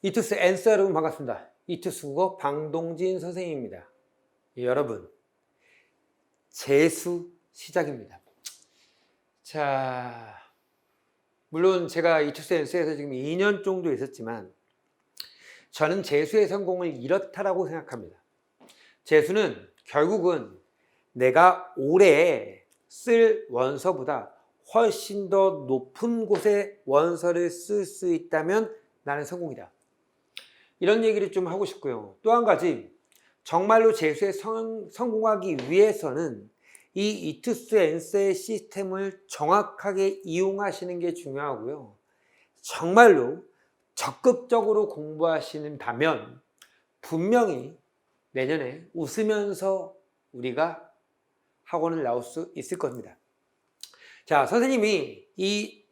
이투스 N스 여러분 반갑습니다. 이투스 국어 방동진 선생님입니다. 여러분, 재수 시작입니다. 자, 물론 제가 이투스 N스에서 지금 2년 정도 있었지만 저는 재수의 성공을 이렇다라고 생각합니다. 재수는 결국은 내가 올해 쓸 원서보다 훨씬 더 높은 곳에 원서를 쓸 수 있다면 나는 성공이다. 이런 얘기를 좀 하고 싶고요. 또 한 가지, 정말로 재수에 성공하기 위해서는 이 이투스 N스의 시스템을 정확하게 이용하시는 게 중요하고요. 정말로 적극적으로 공부하시는다면 분명히 내년에 웃으면서 우리가 학원을 나올 수 있을 겁니다. 자, 선생님이 이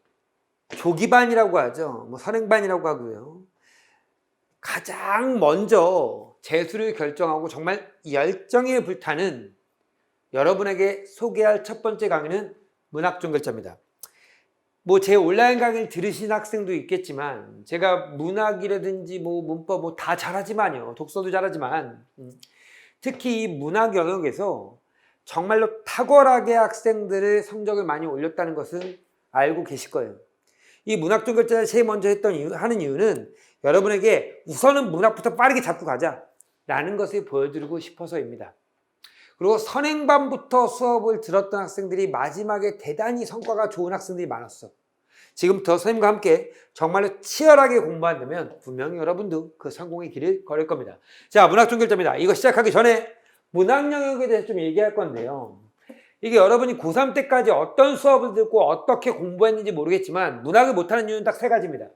조기반이라고 하죠. 선행반이라고 하고요. 가장 먼저 재수를 결정하고 정말 열정에 불타는 여러분에게 소개할 첫 번째 강의는 문학종결자입니다. 제 온라인 강의를 들으신 학생도 있겠지만 제가 문학이라든지 문법 다 잘하지만요. 독서도 잘하지만 특히 이 문학 영역에서 정말로 탁월하게 학생들의 성적을 많이 올렸다는 것은 알고 계실 거예요. 이 문학종결자를 제일 먼저 하는 이유는 여러분에게 우선은 문학부터 빠르게 잡고 가자라는 것을 보여드리고 싶어서입니다. 그리고 선행반부터 수업을 들었던 학생들이 마지막에 대단히 성과가 좋은 학생들이 많았어. 지금부터 선생님과 함께 정말로 치열하게 공부한다면 분명히 여러분도 그 성공의 길을 걸을 겁니다. 자, 문학종결자입니다. 이거 시작하기 전에 문학 영역에 대해서 좀 얘기할 건데요. 이게 여러분이 고3 때까지 어떤 수업을 듣고 어떻게 공부했는지 모르겠지만 문학을 못하는 이유는 딱 세 가지입니다.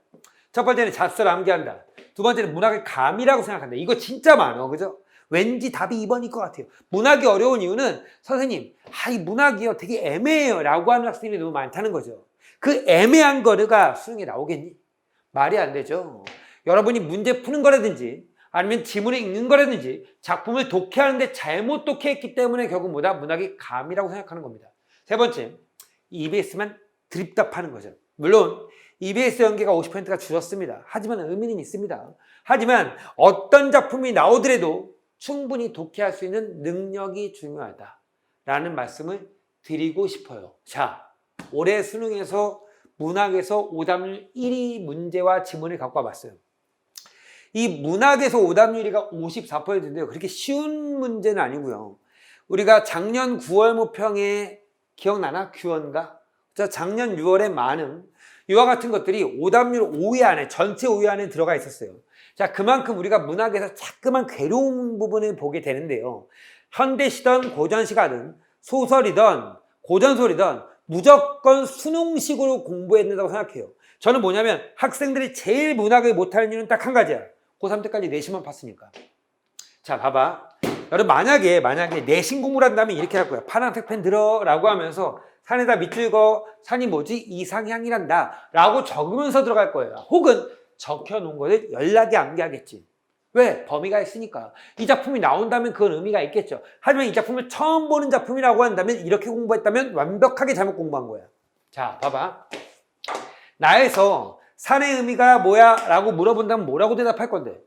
첫 번째는 잣서를 암기한다. 두 번째는 문학을 감이라고 생각한다. 이거 진짜 많아, 그죠? 왠지 답이 2번일 것 같아요. 문학이 어려운 이유는 선생님, 이 문학이요 되게 애매해요 라고 하는 학생이 너무 많다는 거죠. 그 애매한 거가 수능에 나오겠니? 말이 안 되죠. 여러분이 문제 푸는 거라든지 아니면 지문을 읽는 거라든지 작품을 독해하는데 잘못 독해했기 때문에 결국 문학이 감이라고 생각하는 겁니다. 세 번째, EBS만 드립답하는 거죠. 물론 EBS 연계가 50%가 줄었습니다. 하지만 의미는 있습니다. 하지만 어떤 작품이 나오더라도 충분히 독해할 수 있는 능력이 중요하다라는 말씀을 드리고 싶어요. 자, 올해 수능에서 문학에서 오답률 1위 문제와 지문을 갖고 와봤어요. 이 문학에서 오답률이가 54%인데요. 그렇게 쉬운 문제는 아니고요. 우리가 작년 9월 모평에 기억나나? 규원가? 작년 6월에 많은 이와 같은 것들이 오답률 5위 안에, 전체 5위 안에 들어가 있었어요. 자, 그만큼 우리가 문학에서 자꾸만 괴로운 부분을 보게 되는데요. 현대시든 고전시가든 소설이든 고전소리든 무조건 수능식으로 공부해야 된다고 생각해요. 저는 뭐냐면 학생들이 제일 문학을 못하는 이유는 딱 한 가지야. 고3 때까지 내신만 봤으니까. 자, 봐봐. 여러분 만약에 내신 공부를 한다면 이렇게 할 거야. 파란색 펜 들어 라고 하면서 산에다 밑줄 그어. 산이 뭐지? 이상향이란다 라고 적으면서 들어갈 거예요. 혹은 적혀놓은 거를 연락이 암기하겠지. 왜? 범위가 있으니까. 이 작품이 나온다면 그건 의미가 있겠죠. 하지만 이 작품을 처음 보는 작품이라고 한다면 이렇게 공부했다면 완벽하게 잘못 공부한 거야. 자, 봐봐. 나에서 산의 의미가 뭐야? 라고 물어본다면 뭐라고 대답할 건데?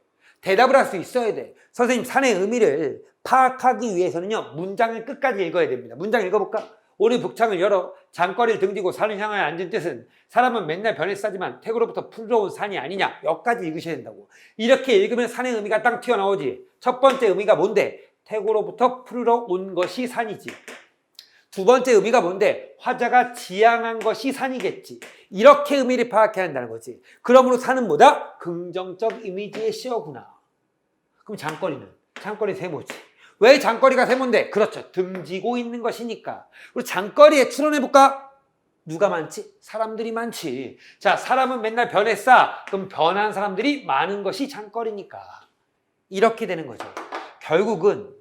대답을 할 수 있어야 돼. 선생님, 산의 의미를 파악하기 위해서는요, 문장을 끝까지 읽어야 됩니다. 문장 읽어볼까? 오늘 북창을 열어 장거리를 등지고 산을 향하여 앉은 뜻은 사람은 맨날 변에 싸지만 태고로부터 풀어온 산이 아니냐. 여기까지 읽으셔야 된다고. 이렇게 읽으면 산의 의미가 딱 튀어나오지. 첫 번째 의미가 뭔데? 태고로부터 풀어온 것이 산이지. 두 번째 의미가 뭔데? 화자가 지향한 것이 산이겠지. 이렇게 의미를 파악해야 한다는 거지. 그러므로 산은 뭐다? 긍정적 이미지의 시어구나. 그럼 장거리 세모지. 왜 장거리가 세모인데? 그렇죠. 등지고 있는 것이니까. 그리고 장거리에 추론해볼까? 누가 많지? 사람들이 많지. 자, 사람은 맨날 변에 싸. 그럼 변한 사람들이 많은 것이 장거리니까. 이렇게 되는 거죠. 결국은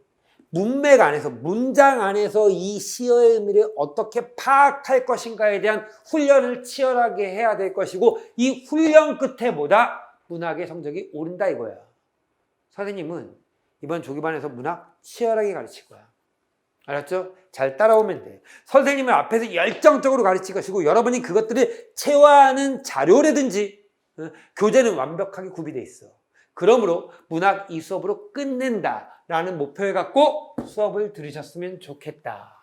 문맥 안에서, 문장 안에서 이 시어의 의미를 어떻게 파악할 것인가에 대한 훈련을 치열하게 해야 될 것이고 이 훈련 끝에 뭐다? 문학의 성적이 오른다 이거야. 선생님은 이번 조기반에서 문학 치열하게 가르칠 거야. 알았죠? 잘 따라오면 돼. 선생님은 앞에서 열정적으로 가르칠 것이고 여러분이 그것들을 체화하는 자료라든지 교재는 완벽하게 구비되어 있어. 그러므로 문학 이 수업으로 끝낸다라는 목표를 갖고 수업을 들으셨으면 좋겠다.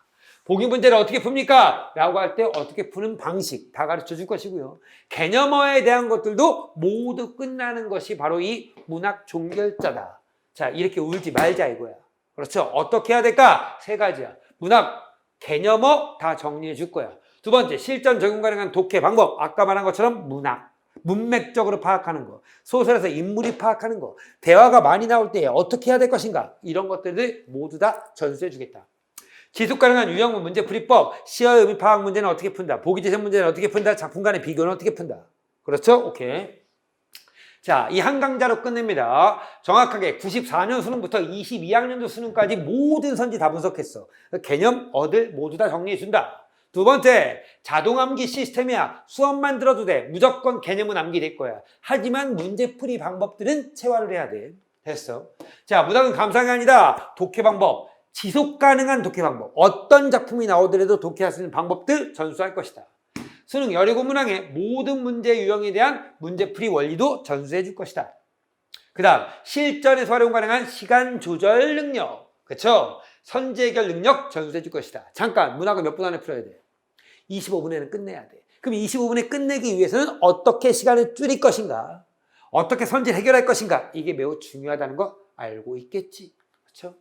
보기 문제를 어떻게 풉니까? 라고 할 때 어떻게 푸는 방식 다 가르쳐 줄 것이고요. 개념어에 대한 것들도 모두 끝나는 것이 바로 이 문학 종결자다. 자, 이렇게 울지 말자 이거야. 그렇죠? 어떻게 해야 될까? 세 가지야. 문학, 개념어 다 정리해 줄 거야. 두 번째, 실전 적용 가능한 독해 방법. 아까 말한 것처럼 문학. 문맥적으로 파악하는 거. 소설에서 인물이 파악하는 거. 대화가 많이 나올 때 어떻게 해야 될 것인가. 이런 것들을 모두 다 전수해 주겠다. 지속 가능한 유형문 문제풀이법, 시어 의미 파악 문제는 어떻게 푼다, 보기 재생 문제는 어떻게 푼다, 작품 간의 비교는 어떻게 푼다. 그렇죠? 오케이. 자, 이 한 강좌로 끝냅니다. 정확하게 94년 수능부터 22학년도 수능까지 모든 선지 다 분석했어. 개념, 어들 모두 다 정리해준다. 두 번째, 자동 암기 시스템이야. 수업만 들어도 돼. 무조건 개념은 암기될 거야. 하지만 문제풀이 방법들은 체화를 해야 돼. 됐어. 자, 문학은 감상이 아니다. 독해 방법. 지속 가능한 독해 방법. 어떤 작품이 나오더라도 독해할 수 있는 방법들 전수할 것이다. 수능 17문항의 모든 문제 유형에 대한 문제풀이 원리도 전수해 줄 것이다. 그 다음, 실전에서 활용 가능한 시간 조절 능력. 그쵸? 선제 해결 능력 전수해 줄 것이다. 잠깐, 문학을 몇 분 안에 풀어야 돼? 25분에는 끝내야 돼. 그럼 25분에 끝내기 위해서는 어떻게 시간을 줄일 것인가? 어떻게 선제를 해결할 것인가? 이게 매우 중요하다는 거 알고 있겠지. 그렇죠?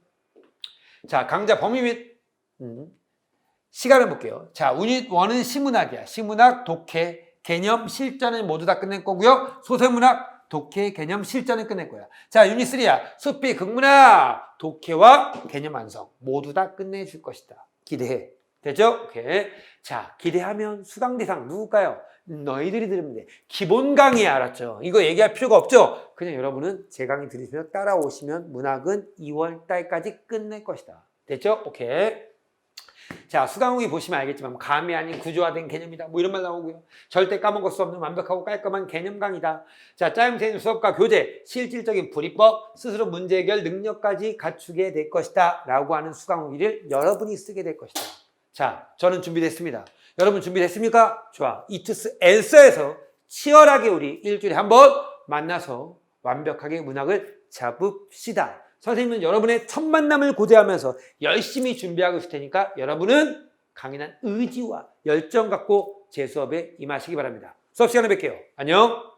자, 강좌 범위 및 시간을 볼게요. 자, 유닛 1은 시문학이야. 시문학, 독해, 개념, 실전은 모두 다 끝낼 거고요. 소설문학, 독해, 개념, 실전은 끝낼 거야. 자, 유닛 3야. 수필, 극문학, 독해와 개념 완성 모두 다 끝내줄 것이다. 기대해. 되죠? 오케이. 자, 기대하면 수강 대상 누굴까요? 너희들이 들으면 돼. 기본 강의 알았죠? 이거 얘기할 필요가 없죠? 그냥 여러분은 제 강의 들으시면서 따라오시면 문학은 2월 달까지 끝낼 것이다. 됐죠? 오케이. 자, 수강 후기 보시면 알겠지만 감이 아닌 구조화된 개념이다. 뭐 이런 말 나오고요. 절대 까먹을 수 없는 완벽하고 깔끔한 개념 강의다. 자, 짜임새 있는 수업과 교재, 실질적인 풀이법, 스스로 문제 해결 능력까지 갖추게 될 것이다. 라고 하는 수강 후기를 여러분이 쓰게 될 것이다. 자, 저는 준비됐습니다. 여러분 준비됐습니까? 좋아. 이투스 앤서에서 치열하게 우리 일주일에 한 번 만나서 완벽하게 문학을 잡읍시다. 선생님은 여러분의 첫 만남을 고대하면서 열심히 준비하고 있을 테니까 여러분은 강인한 의지와 열정 갖고 제 수업에 임하시기 바랍니다. 수업 시간에 뵐게요. 안녕.